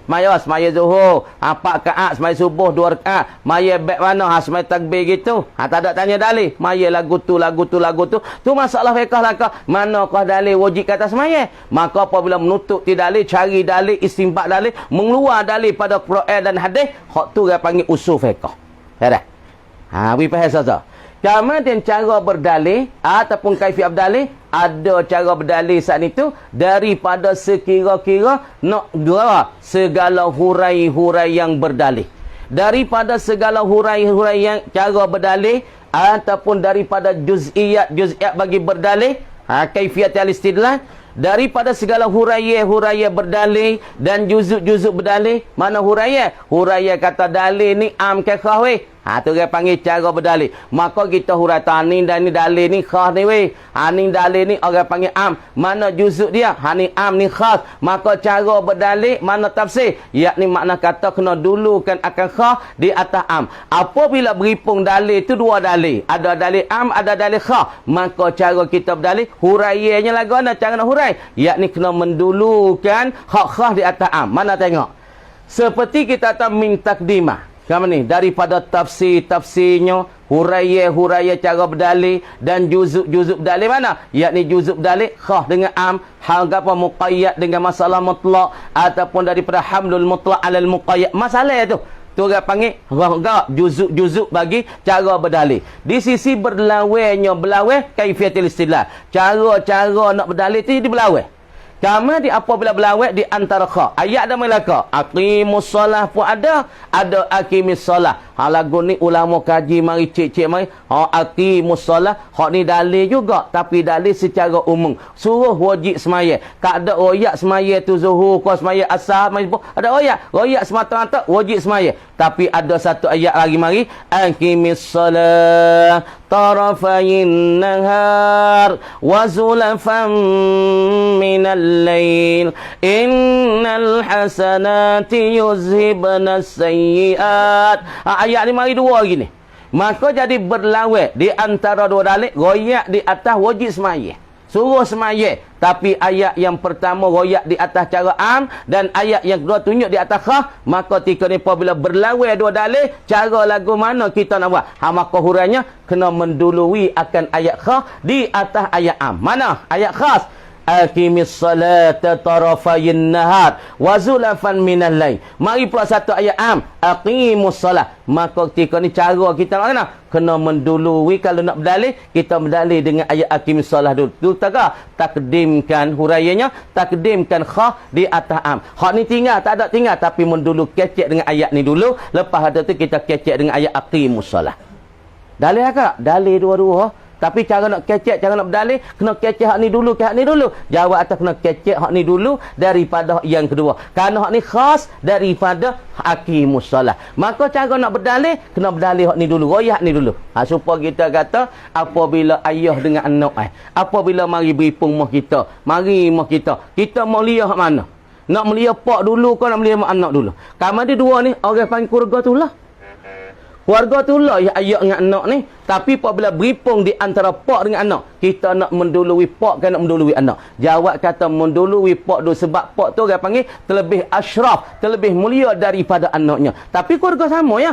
zuhur, 4 rakaat, semaya subuh 2 rakaat, maya baik mana, semaya takbir gitu. Tak ada tanya dalil, maya lagu tu masalah fiqh lah kah, manakah dalil wajib kata semaya. Maka apabila menuntut dalil, cari dalil, istinbat dalil, mengeluar dalil pada Quran dan hadis, hak tu orang panggil usul fiqh. Dah. We faham saja. Kemudian cara berdalil ataupun kaifiat berdalil, ada cara berdalil saat itu daripada sekira-kira nak segala hurai-hurai yang berdalil. Daripada segala hurai-hurai yang cara berdalil ataupun daripada juz'iyat bagi berdalil, kaifiat al-istidlal, daripada segala huraya berdalil dan juzuk berdalil. Mana huraya? Huraya kata dalil ni am ke khas weh. Tu orang panggil cara berdalil. Maka kita hurai ni dan ni dalil ni khas ni weh. Ni dalil ni orang panggil am. Mana juzuk dia? Ni am ni khas. Maka cara berdalil mana tafsir? Yakni makna kata kena dulukan akan khas di atas am. Apabila berhipung dalil tu dua dalil, ada dalil am, ada dalil khas, maka cara kita berdalil huraianya lagu mana cara nak hurai? Yakni kena mendulukan hak khas di atas am. Mana tengok? Seperti kita tahu min takdimah. Kamu ni daripada tafsirnya, huraya cara berdalil dan juzuk berdalil mana? Yakni juzuk berdalil khas dengan am, hal apa muqayyad dengan masalah mutlak, ataupun daripada hamlul mutlak alal muqayyad. Masalah tu orang panggil juzuk bagi cara berdalil. Di sisi berlawannya kaifiatul istidlal. Cara nak berdalil tu berlawan. Kemudian apabila berlawan di antara kha, ayat ada melaka, aqimus solah pun ada aqimis solah. Lagu ni ulama kaji mari cek mari, aqimus solah, hak ni dalil juga, tapi dalil secara umum. Suruh wajib semaya. Tak ada royak semaya tu zuhur, kau semaya asar, ada royak semata-mata wajib semaya. Tapi ada satu ayat lagi mari, aqimis solah tarafayin nahar wa zulafan minal lail innal hasanati yuzhibna sayyiat. ayat ni mari dua gini. Maka jadi berlawan di antara dua dalil, royak di atas wajib semaya. Suruh semaya. Tapi ayat yang pertama royak di atas cara am dan ayat yang kedua tunjuk di atas khas. Maka ketika ni apabila berlawan dua dalil, cara lagu mana kita nak buat? Maka hurainya kena mendului akan ayat khas di atas ayat am. Mana ayat khas? Aqimis salata tarafayin nahar wa zulafan minal lail. Mari pula satu ayat am, aqimus salat. Maka ketika ni cara kita nak kena mendului. Kalau nak berdalih, kita berdalih dengan ayat aqimis salat dulu. Tu takdimkan huraiannya, takdimkan khah di atas am. Hak ni tinggal, tak ada tinggal, tapi mendulu kecek dengan ayat ni dulu. Lepas ada tu kita kecek dengan ayat aqimus salat. Dalih agak? Dalih dua-dua. Tapi cara nak kecek, cara nak berdalih, kena kecek hak ni dulu ke hak ni dulu. Jawab atas kena kecek hak ni dulu daripada yang kedua. Kerana hak ni khas daripada aqimus salat. Maka cara nak berdalih, kena berdalih hak ni dulu, royak ni dulu. Supaya kita kata, apabila ayah dengan anak, apabila mari beripung mah kita, mari mah kita mau lihat hak mana? Nak melihat pak dulu ke nak melihat anak dulu? Kamu ada dua ni, orang panggil keluarga tu lah. Keluarga tu lah yang ayah dengan anak ni. Tapi apabila beripung di antara pak dengan anak, kita nak mendului pak kan nak mendului anak. Jawab kata mendului pak dulu. Sebab pak tu orang panggil terlebih asyraf, terlebih mulia daripada anaknya. Tapi keluarga sama ya.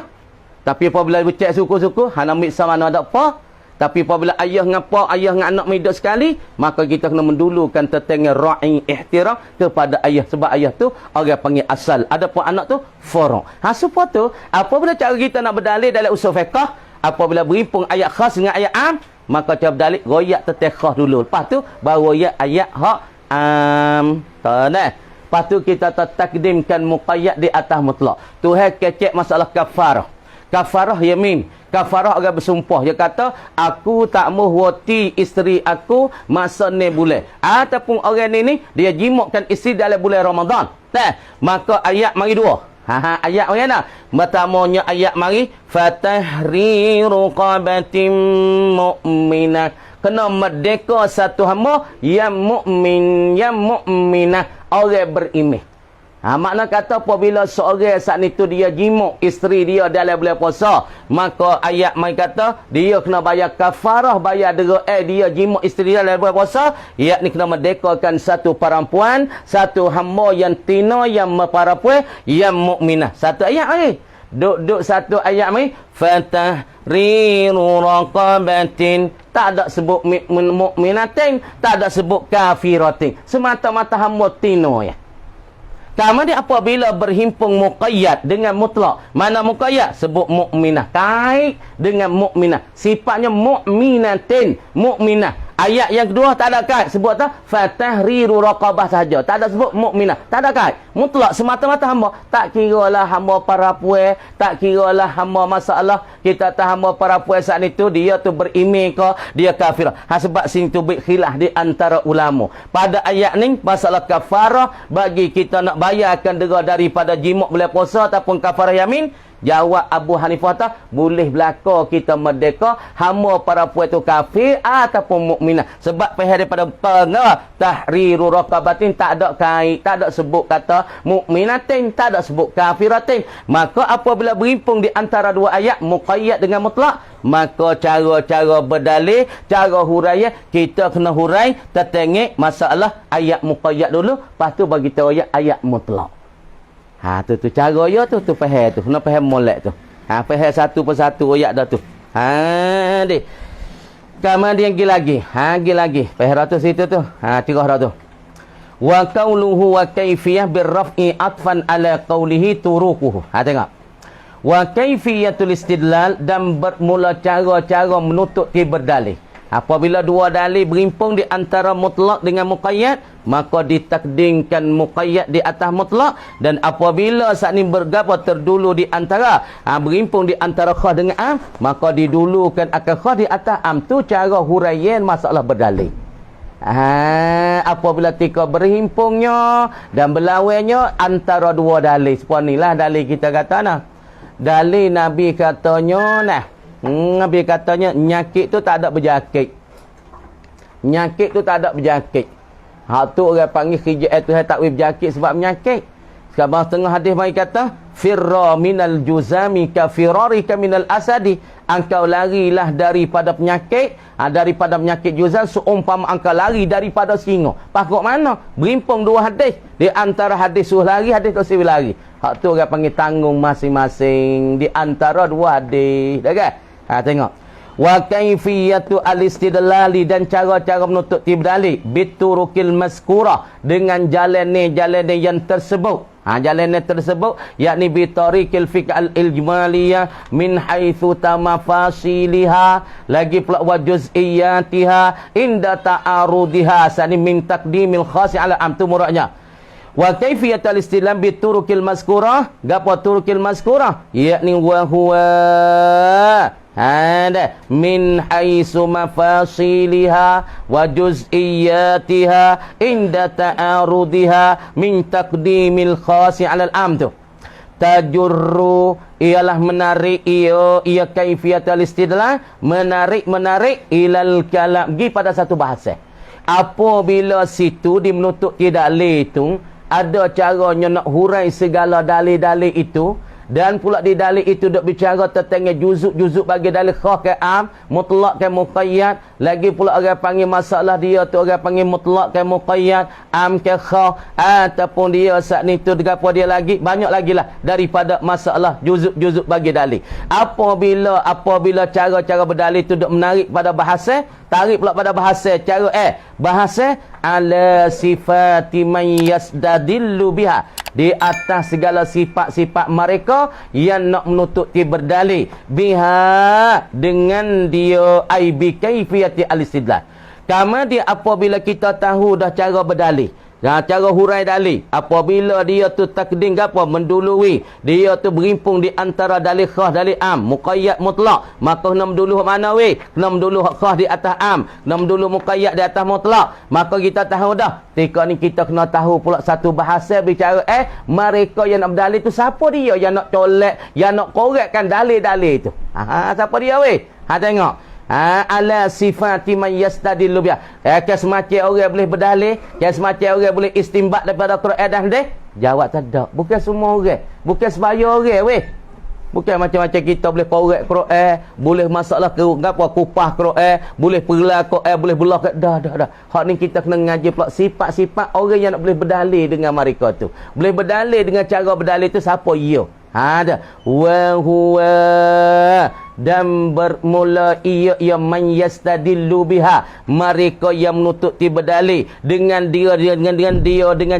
Tapi apabila bercek suku-suku, hana ambil sama ada pak. Tapi apabila ayah dengan pak, ayah dengan anak hidup sekali, maka kita kena mendulukan tetangga ra'i ihtiram kepada ayah. Sebab ayah tu orang panggil asal. Adapun anak tu furu'. Supaya tu, apabila cara kita nak berdalil dalam usul fiqh, apabila berimpung ayat khas dengan ayat am, maka cara berdalil royak teteh khas dulu. Lepas tu, baru royak ayat hak am. Lepas tu kita takdimkan muqayyad di atas mutlak. Tuhan kecek masalah kafarah. Kafarah yamin. Kafarah orang bersumpah. Dia kata, aku tak mau wati isteri aku masa ni bulan. Ataupun orang ni dia jimukkan isteri dalam bulan Ramadan. Maka ayat mari dua. Ayat mana? Pertamanya ayat mari. Fatahriru qabatim mu'minah. Kena merdeka satu hamba yang mu'min, yang mu'minah. Orang beriman. Makna kata apabila seorang saat itu dia jimuk isteri dia dalam bulan puasa, maka ayat mai kata dia kena bayar kafarah, bayar dera dia jimuk isteri dia dalam bulan puasa, yakni kena merdekakan satu perempuan, satu hamba yang tina, yang perempuan yang mukminah. Satu ayat mai. Duk satu ayat mai, fatahriru raqabatin. Tak ada sebut mukminatin, tak ada sebut kafiratin. Semata-mata hamba tina ya. Kemudian apabila berhimpun muqayyad dengan mutlak. Mana muqayyad? Sebut mukminah. Kait dengan mukminah. Sifatnya mukminatin. Mukminah. Ayat yang kedua tak ada kait. Sebut tak? Fatahriru raqabah saja. Tak ada sebut mukminah. Tak ada kait. Mutlak semata-mata hamba. Tak kira lah hamba perempuan. Tak kira lah hamba masalah. Kita tahu hamba perempuan saat itu dia tu beriman ke dia kafir. Sebab sini tu khilaf di antara ulama. Pada ayat ni masalah kafarah bagi kita nak bayarkan dera daripada jimuk bulan puasa ataupun kafarah yamin. Jawab Abu Hanifah tak boleh belaka kita merdeka hamba perempuan tu kafir ataupun mukminah. Sebab pihak daripada tahriru raqabatin tak ada kait, tak ada sebut kata mukminatin, tak ada sebut kafiratin. Maka apabila berimpung di antara dua ayat muqayyad dengan mutlak, maka cara-cara berdalil, cara huraian kita kena hurai tertengik masalah ayat muqayyad dulu, lepas tu bagi tahu ayat mutlak. Tu cara ya tu faham tu. Kena faham molek tu. Faham satu persatu ayat dah tu. Dek. Kemudian lagi. Lagi. Faham tu situ tu. Tirah dah tu. Wa qauluhu wa kaifiyah birraf'i atfan ala qaulihi turuquhu. Tengok. Wa kaifiyatul istidlal dan bermula cara-cara menutup ti berdalil. Apabila dua dalil berimpung di antara mutlak dengan muqayyad, maka ditakdimkan muqayyad di atas mutlak. Dan apabila saat ini bergabung terdulu di antara berimpung di antara khas dengan am, maka didulukan akan khas di atas am. Tu cara huraian masalah berdalil. Apabila tika berhimpungnya dan berlawannya antara dua dalil. Seperti inilah dalil kita kata nah. Dalil Nabi katanya nah. Nabi katanya nyakit tu tak ada berjakit. Nyakit tu tak ada berjakit. Hak tu orang panggil khijat tu tak boleh berjakit sebab menyakit. Sekarang tengah hadis mai kata firra minal juzami ka firarika minal asadi. Engkau larilah daripada penyakit, daripada penyakit juzam seumpama engkau lari daripada singa. Pakok mana? Berimpung dua hadis. Di antara hadis suruh lari, hadis tak suruh lari. Hak tu orang panggil tanggung masing-masing di antara dua hadis. Dah kan? Tengok. Wa kaifiyatu al-istidlali, dan cara-cara menuntut tibdali biturukil maskurah, dengan jalan yang tersebut. Jalan tersebut yakni bitarikil fiqh al-ijmaliyah min haitsu tamafasiliha, lagi pula wa juz'iyatiha inda ta'arudiha, sani min taqdimil khas ala am, tu muradnya. Wa kaifiyat al-istilam biturukil maskurah, gapo turukil maskurah, yakni wa huwa ada min haitsu mafasiliha wa juz'iyatiha inda ta'arudiha min taqdimil khasi 'ala al-am. Tu tajurru ialah menarik ia kaifiyat al-istidlal, menarik ilal kalam, pergi pada satu bahasa. Apabila situ di menuntut dalil itu ada caranya nak hurai segala dalil-dalil itu, dan pula di dalil itu dok bicara tentang juzuk-juzuk bagi dalil khas ke am, mutlak ke muqayyad. Lagi pula orang panggil masalah dia tu orang panggil mutlak ke muqayyad, am ke khas, ataupun dia saat ni tu gapo dia lagi, banyak lagi lah daripada masalah juzuk-juzuk bagi dalil. Apabila cara-cara berdalil tu dok menarik pada bahasa, tarik pula pada bahasa cara bahasa ala sifati man yasdadillu biha, di atas segala sifat-sifat mereka yang nak menuntut berdalil biha, dengan dia ai bi kaifiyati al-istidlal. Kama dia apabila kita tahu dah cara berdalil, cara hurai dalil, apabila dia tu takdim apa mendului, dia tu berimpung di antara dalil khas dalil am, muqayyad mutlak, maka kena mendulu mana kena mendulu khas di atas am, kena mendulu muqayyad di atas mutlak. Maka kita tahu dah, ketika ni kita kena tahu pula satu bahasa bicara mereka yang nak berdalil tu siapa dia yang nak colek, yang nak korekkan dalil-dalil tu. Siapa dia tengok. Ala sifati man yastadillu biha. Semacam orang boleh berdalil, semacam orang boleh istimbat daripada Quran dan hadis. Jawab tak ada. Bukan semua orang, bukan sebaya orang bukan macam-macam kita boleh korek Quran, boleh masalah ke apa kupah Quran, boleh perlah Quran, boleh belah dah. Hak ni kita kena ngaji pula sifat-sifat orang yang nak boleh berdalil dengan mereka tu. Boleh berdalil dengan cara berdalil tu siapa ia? Ada wa huwa, dan bermula ia man yastadillu biha, mereka yang menuntut berdalil dengan dia dengan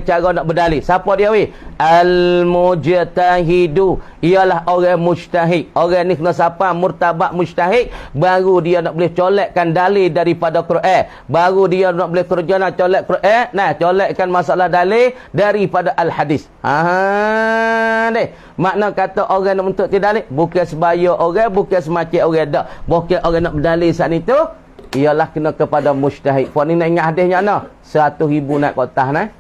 cara nak berdalil. Siapa dia al-mujtahidu, ialah orang mujtahid. Orang ni kena siapa murtabak mujtahid, baru dia nak boleh colekkan dalil daripada Quran, baru dia nak boleh kerja nak colek Quran, colekkan masalah dalil daripada al-hadis. Ni makna kata orang nak menuntut dalil bukan sebaya orang, bukan semacam orang dak, bukan orang nak berdalil saat itu, ialah kena kepada mujtahid. Puan ni nak ingat hadisnya 100,000 naik ke atas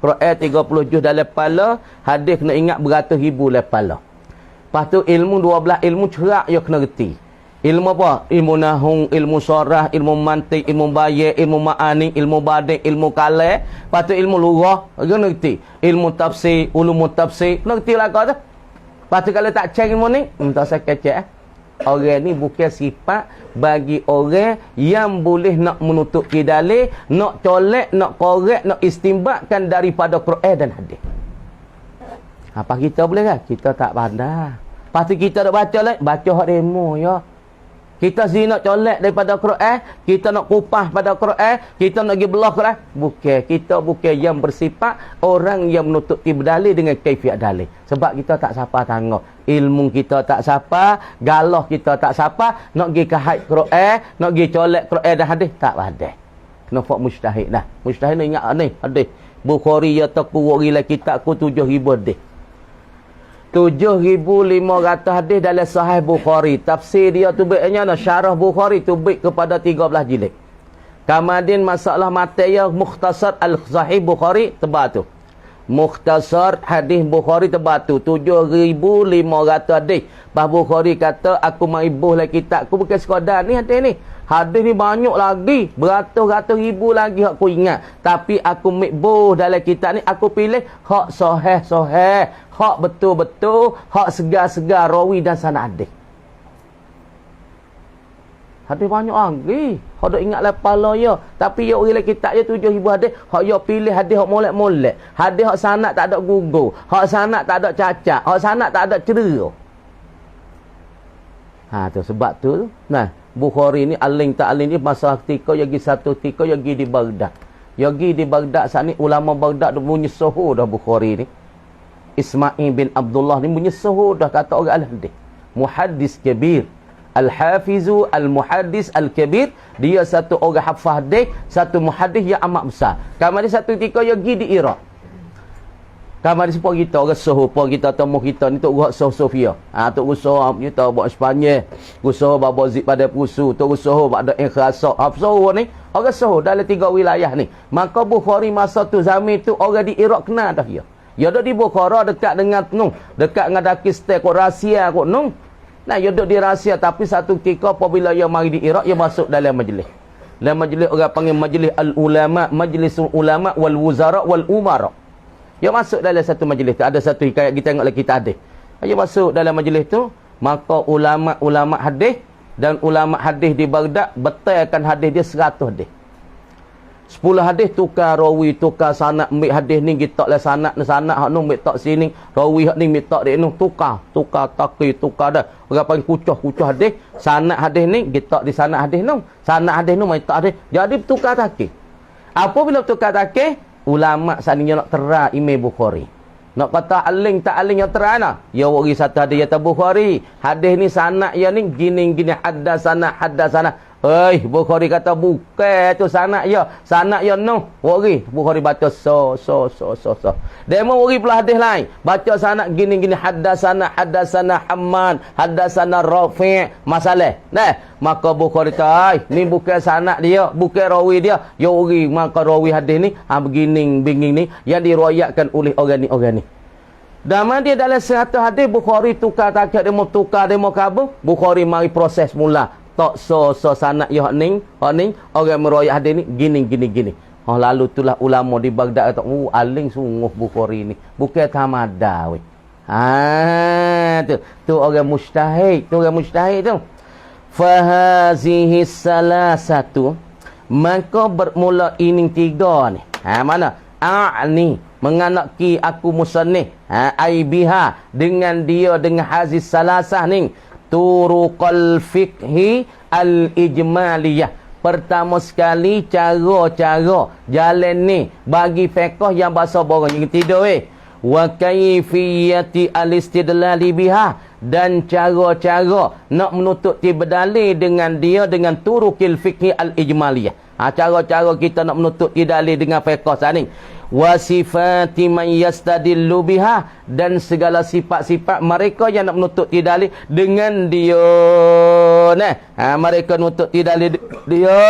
Quran 30 juz dalam kepala, hadis kena ingat beratus ribu dalam kepala. Lepas tu ilmu 12 ilmu cerak dia kena reti. Ilmu apa? Ilmu nahung, ilmu sorah, ilmu mantik, ilmu bayar, ilmu ma'ani, ilmu badik, ilmu kalam. Lepas tu ilmu lughah, kena reti. Ilmu tafsir, ulumut tafsir, kena reti lah kau tu. Lepas tu kalau tak cek ilmu ni, tak saya kecek Orang ni bukan sifat bagi orang yang boleh nak menuntut dalil, nak colek, nak korek, nak istimbatkan daripada Quran dan hadis. Apa kita boleh kan? Kita tak pandai. Pasti kita dah baca hak demo ya. Kita nak colek daripada Quran, kita nak kupah pada Quran, kita nak pergi belah Quran. Bukan, kita bukan yang bersifat orang yang menuntut berdalil dengan kaifiat dalil. Sebab kita tak siapa tangguh. Ilmu kita tak siapa, galah kita tak siapa, nak pergi ke haid Quran, nak pergi colek Quran dan hadis, tak pandai. Kena fak mujtahid dah. Mujtahid ni ingat ni, hadis. Bukhari ya taqwari la kitabku 7,000 hadis. 7,500 hadis dalam Sahih Bukhari. Tafsir dia tu baiknya syarah Bukhari tu baik kepada 13 jilid. Kemudian masalah materi mukhtasar al-Sahih Bukhari tebal tu. Mukhtasar hadis Bukhari tebal tu 7,500 hadis. Bah Bukhari kata aku maibuh lah kitab aku bukan sekadar ni hadis ni. Hadis ni banyak lagi, beratus-ratus ribu lagi hak aku ingat. Tapi aku mikbuh dalam kitab ni, aku pilih hak sahih-sahih, hak betul-betul, hak segar-segar rawi dan sanad hadis. Hadis banyak lagi. Hak dak ingat lah kepala ya. Tapi ya orang kitab ya 7,000 hadis, hak ya pilih hadis hak molek-molek. Hadis hak sanad tak ada gugur, hak sanad tak ada cacat, hak sanad tak ada cedera. Tu sebab tu. Nah, Bukhari ni aling tak aling ni masa ketika yagi satu ketika yagi di Baghdad. Yagi di Baghdad saat ni ulama Baghdad dah bunyi suhu dah Bukhari ni. Ismail bin Abdullah ni bunyi suhu dah kata orang al-hadis. Muhaddis kabir. Al-Hafizu al-Muhaddis al-Kabir. Dia satu orang hafaz hadis, satu muhaddis yang amat besar. Kamari satu ketika yagi di Iraq. Kamari siapa kita orang suhu apa kita temu kita ni tok gua Sofia. Tok usaha kita buat Sepanyol, usaha babo zip pada pusu, tok usaha ada ikhlas. Hafsuh ni orang suhu dalam 3 wilayah ni. Maka Bukhari masa tu zaman tu orang di Iraq kenal dah dia. Ya dok di Bukhara dekat dengan dekat dengan Pakistan kok rahsia kok Nah, ya dok di rahsia tapi satu ketika apabila dia mari di Iraq dia masuk dalam majlis. Dalam majlis orang panggil majlis al-ulama, majlisul ulama wal wuzara wal umara. Dia masuk dalam satu majlis tu. Ada satu hikayat kita tengok lagi kita hadis. Dia masuk dalam majlis tu. Maka ulama-ulama hadis dan ulama hadis di Baghdad betulkan hadis dia 100 hadis. 10 hadis tukar rawi, tukar sanad, ambil hadis ni kita lah sanad hak nu ambil tak sini, rawi hak ni ambil tak dia nu tukar takir, tukar dah. Orang panggil kucah hadis, sanad hadis ni kita di sanad hadis nu. Sanad hadis nu ambil tak hadis. Jadi tukar takir. Apabila tukar takir, ulama seandainya nak terang Imam Bukhari. Nak kata aling tak aling yang terang lah. Ya wari satu hadis ya Bukhari. Hadis ni sanad ya ni gini haddasana. Bukhari kata bukan tu sanad ya. Sanad ya no. Wari Bukhari baca so. Demo wari pula hadis lain. Baca sanad gini haddasana Hamman, haddasana Rafi'. Masalah. Nah, maka Bukhari kata, ni bukan sanad dia, bukan rawi dia. Ya wari maka rawi hadis ni begini ni yang diriwayatkan oleh orang ni. Dalam dia dalam 100 hadis Bukhari tukar takak demo kabur, Bukhari mari proses mula. Tak so sanad ya hak ning orang meriwayat hadis ni gini. Lalu itulah ulama di Baghdad kata, aling sungguh Bukhari ni. Bukan tamada weh. Tu orang mujtahid, tu. Fahazihi salasatu, maka bermula ini 3 ni. Mana? A'ni menganaki aku musannif. Aibiha dengan dia dengan haziz salasah ni. Turuqal fiqhi al-ijmaliyah. Pertama sekali cara-cara jalan ni bagi fiqh yang bahasa borang yang tidur wa kaifiyati al-istidlali biha, dan cara-cara nak menuntut berdalil dengan dia dengan turuqil fiqhi al-ijmaliyah. Cara-cara kita nak menuntut dalil dengan fiqh ni. Wa sifati man yastadillu biha, dan segala sifat-sifat mereka yang nak menuntut dalil dengan dia. Mereka menuntut dalil dia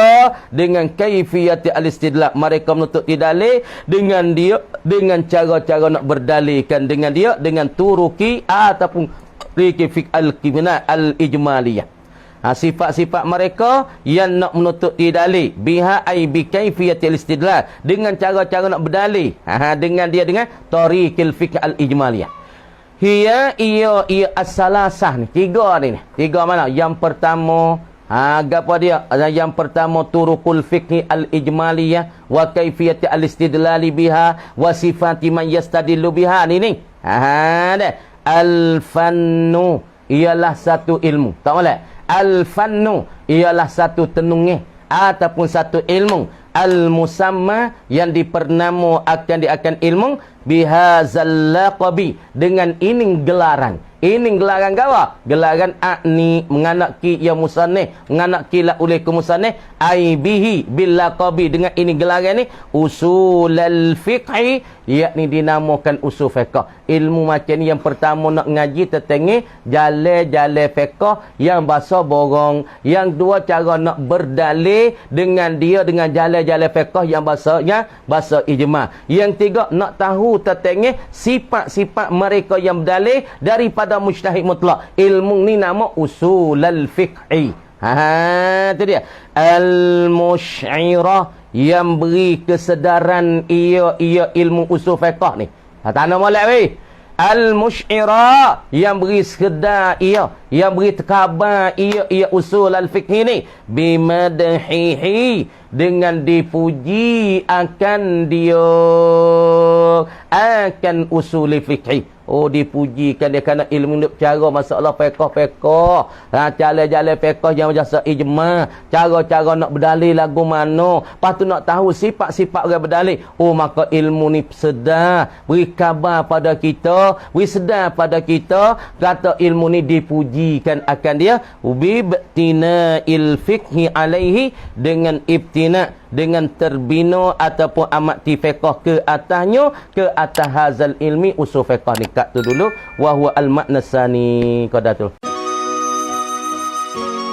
dengan kaifiyati al-istidlal. Mereka menuntut dalil dengan dia dengan cara-cara nak berdalilkan dengan dia dengan turuki ataupun fiqh al-ijmaliyah. Sifat-sifat mereka yang nak menuntut dalil biha ai bi kaifiyatil istidlal, dengan cara-cara nak berdalil dengan dia dengan tariqil fiqh al-ijmaliyah. Ia as-salasah ni 3 ni. 3 mana? Yang pertama apa dia? Yang pertama turuqul fiqh al-ijmaliyah wa kaifiyati al-istidlal biha wa sifati man yastadillu biha ni. Al-fannu ialah satu ilmu. Tak boleh. Al-fannu ialah satu tenungih ataupun satu ilmu. Al-musamma yang dipernama akan ilmu bihazal laqabi, dengan ini gelaran. Ini gelaran gawa? Gelaran akni menganaki ya musannif, menganaki la oleh ke musannif ai bihi bil laqabi, dengan ini gelaran ni usulul fiqhi, yakni dinamakan usul fiqh. Ilmu macam ni yang pertama nak ngaji tertengih jalan-jalan fiqh yang bahasa borong. Yang dua cara nak berdalil dengan dia dengan jalan-jalan fiqh yang bahasa ijma'. Yang tiga nak tahu tertengih sifat-sifat mereka yang berdalil daripada mujtahid mutlak. Ilmu ni nama usulul fiqhi. Tu dia. Al-musy'irah, yang beri kesedaran ia ilmu usul fiqh ni. Tanda molek weh. Al-musy'irah, yang beri sekedar ia, yang beri khabar ia usul al-fiqh ni, bimadhihi, dengan dipuji akan dia, akan usul fiqh. Oh, dipujikan dia kerana ilmu ni cara masalah fiqh. Jalan-jalan fiqh yang jasa ijma, cara-cara nak berdalil lagu mana, lepas tu nak tahu sifat-sifat orang berdalil. Oh, maka ilmu ni sedar, beri khabar pada kita, beri sedar pada kita, kata ilmu ni dipujikan akan dia, bibtina il-fiqhi alaihi, dengan ibtina, dengan terbina ataupun amati fiqh ke atasnya, ke atas hazal ilmi usul fiqh ni. Kat tu dulu, wa huwa al-makna sani qadatul.